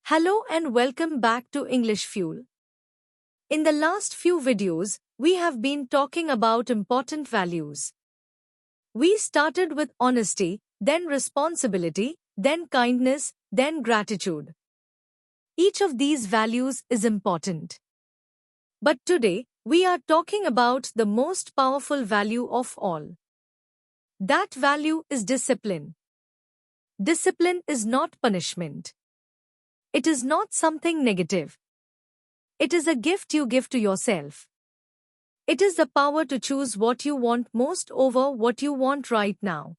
Hello and welcome back to English Fuel. In the last few videos, we have been talking about important values. We started with honesty, then responsibility, then kindness, then gratitude. Each of these values is important. But today, we are talking about the most powerful value of all. That value is discipline. Discipline is not punishment. It is not something negative. It is a gift you give to yourself. It is the power to choose what you want most over what you want right now.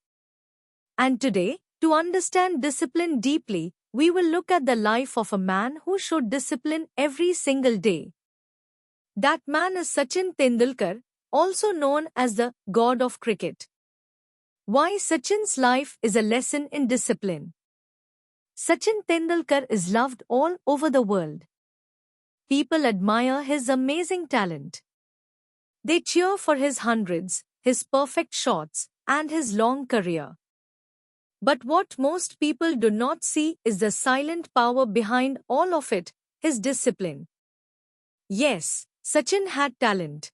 And today, to understand discipline deeply, we will look at the life of a man who showed discipline every single day. That man is Sachin Tendulkar, also known as the God of Cricket. Why Sachin's life is a lesson in discipline. Sachin Tendulkar is loved all over the world. People admire his amazing talent. They cheer for his hundreds, his perfect shots, and his long career. But what most people do not see is the silent power behind all of it, his discipline. Yes, Sachin had talent.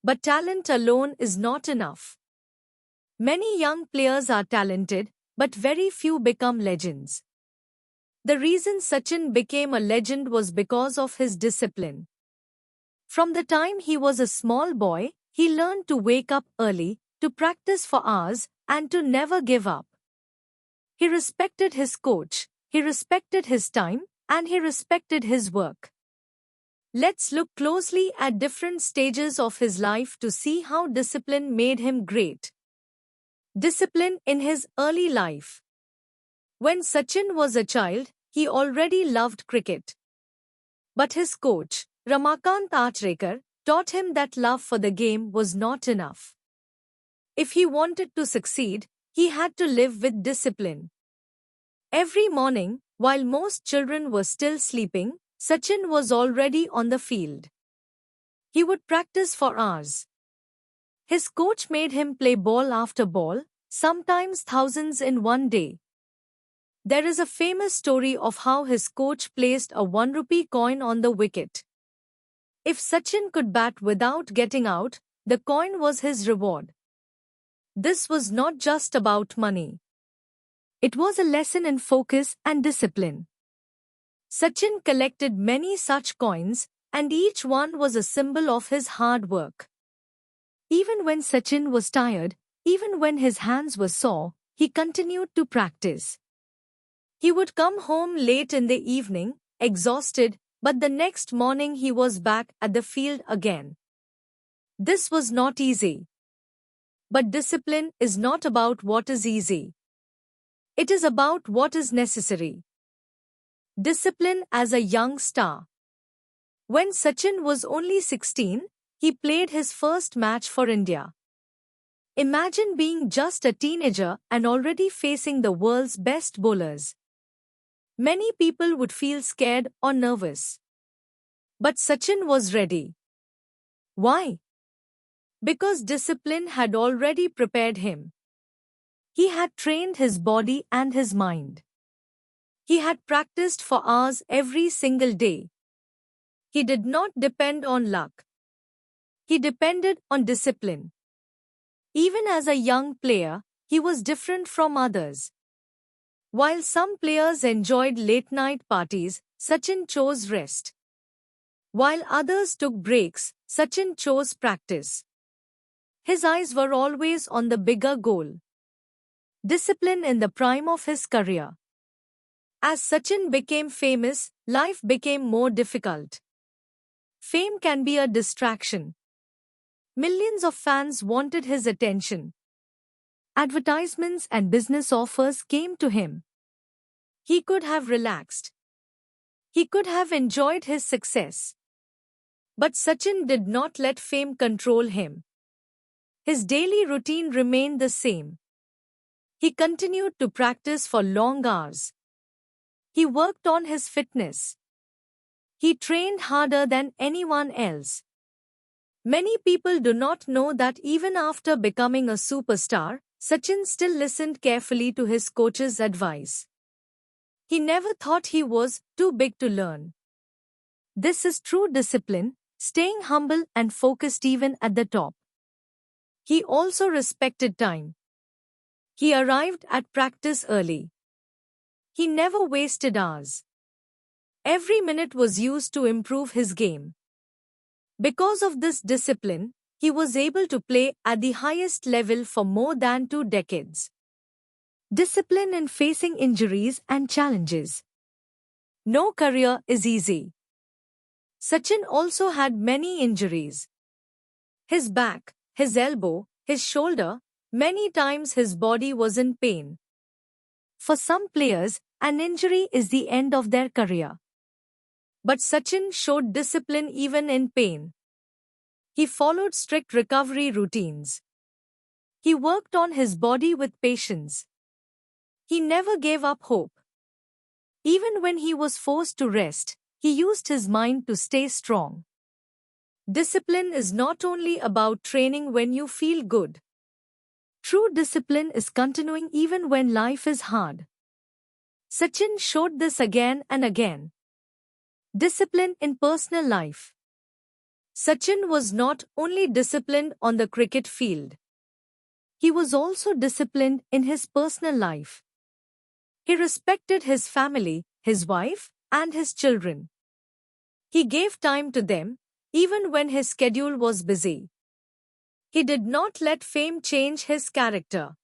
But talent alone is not enough. Many young players are talented, but very few become legends. The reason Sachin became a legend was because of his discipline. From the time he was a small boy, he learned to wake up early, to practice for hours, and to never give up. He respected his coach, he respected his time, and he respected his work. Let's look closely at different stages of his life to see how discipline made him great. Discipline in his early life. When Sachin was a child, he already loved cricket. But his coach, Ramakant Achrekar, taught him that love for the game was not enough. If he wanted to succeed, he had to live with discipline. Every morning, while most children were still sleeping, Sachin was already on the field. He would practice for hours. His coach made him play ball after ball, sometimes thousands in one day. There is a famous story of how his coach placed a 1 rupee coin on the wicket. If Sachin could bat without getting out, the coin was his reward. This was not just about money. It was a lesson in focus and discipline. Sachin collected many such coins, and each one was a symbol of his hard work. Even when Sachin was tired, even when his hands were sore, he continued to practice. He would come home late in the evening, exhausted, but the next morning he was back at the field again. This was not easy. But discipline is not about what is easy. It is about what is necessary. Discipline as a young star. When Sachin was only 16, he played his first match for India. Imagine being just a teenager and already facing the world's best bowlers. Many people would feel scared or nervous. But Sachin was ready. Why? Because discipline had already prepared him. He had trained his body and his mind. He had practiced for hours every single day. He did not depend on luck. He depended on discipline. Even as a young player, he was different from others. While some players enjoyed late-night parties, Sachin chose rest. While others took breaks, Sachin chose practice. His eyes were always on the bigger goal. Discipline in the prime of his career. As Sachin became famous, life became more difficult. Fame can be a distraction. Millions of fans wanted his attention. Advertisements and business offers came to him. He could have relaxed. He could have enjoyed his success. But Sachin did not let fame control him. His daily routine remained the same. He continued to practice for long hours. He worked on his fitness. He trained harder than anyone else. Many people do not know that even after becoming a superstar, Sachin still listened carefully to his coach's advice. He never thought he was too big to learn. This is true discipline, staying humble and focused even at the top. He also respected time. He arrived at practice early. He never wasted hours. Every minute was used to improve his game. Because of this discipline, he was able to play at the highest level for more than 2 decades. Discipline in facing injuries and challenges. No career is easy. Sachin also had many injuries. His back, his elbow, his shoulder, many times his body was in pain. For some players, an injury is the end of their career. But Sachin showed discipline even in pain. He followed strict recovery routines. He worked on his body with patience. He never gave up hope. Even when he was forced to rest, he used his mind to stay strong. Discipline is not only about training when you feel good. True discipline is continuing even when life is hard. Sachin showed this again and again. Discipline in personal life. Sachin was not only disciplined on the cricket field. He was also disciplined in his personal life. He respected his family, his wife, and his children. He gave time to them, even when his schedule was busy. He did not let fame change his character.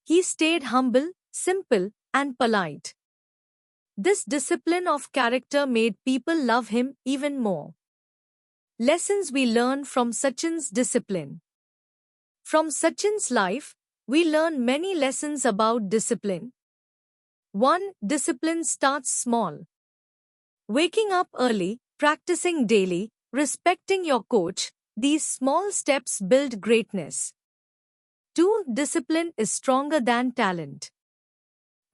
He stayed humble, simple, and polite. This discipline of character made people love him even more. Lessons we learn from Sachin's discipline. From Sachin's life, we learn many lessons about discipline. 1. Discipline starts small. Waking up early, practicing daily, respecting your coach, these small steps build greatness. 2. Discipline is stronger than talent.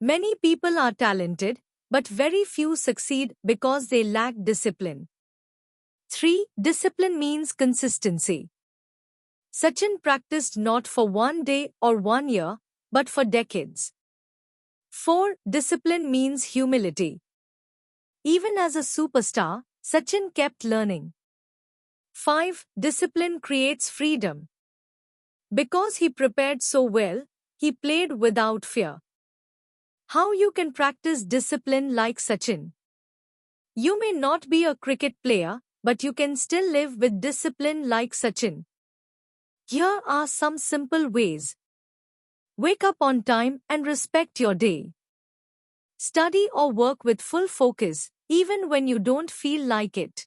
Many people are talented, but very few succeed because they lack discipline. 3. Discipline means consistency. Sachin practiced not for one day or 1 year, but for decades. 4. Discipline means humility. Even as a superstar, Sachin kept learning. 5. Discipline creates freedom. Because he prepared so well, he played without fear. How you can practice discipline like Sachin? You may not be a cricket player, but you can still live with discipline like Sachin. Here are some simple ways. Wake up on time and respect your day. Study or work with full focus, even when you don't feel like it.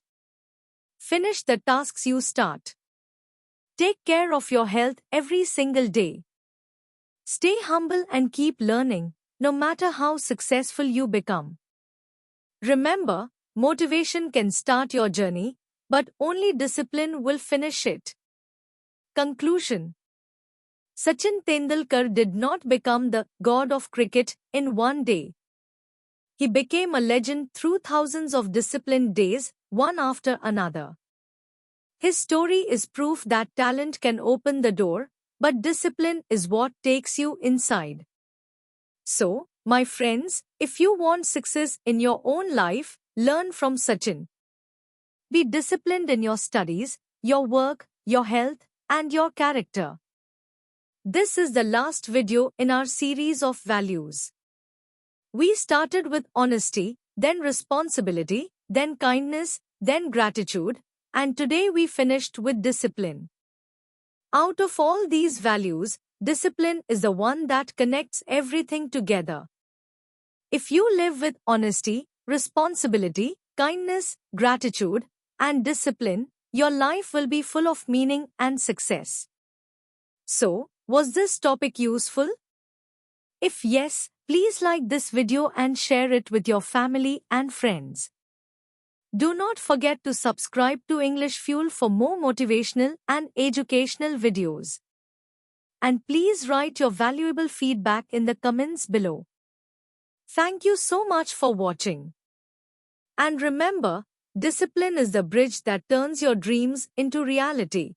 Finish the tasks you start. Take care of your health every single day. Stay humble and keep learning, no matter how successful you become. Remember, motivation can start your journey, but only discipline will finish it. Conclusion. Sachin Tendulkar did not become the god of cricket in one day. He became a legend through thousands of disciplined days, one after another. His story is proof that talent can open the door, but discipline is what takes you inside. So, my friends, if you want success in your own life, learn from Sachin. Be disciplined in your studies, your work, your health, and your character. This is the last video in our series of values. We started with honesty, then responsibility, then kindness, then gratitude, and today we finished with discipline. Out of all these values, discipline is the one that connects everything together. If you live with honesty, responsibility, kindness, gratitude, and discipline, your life will be full of meaning and success. So, was this topic useful? If yes, please like this video and share it with your family and friends. Do not forget to subscribe to English Fuel for more motivational and educational videos. And please write your valuable feedback in the comments below. Thank you so much for watching. And remember, discipline is the bridge that turns your dreams into reality.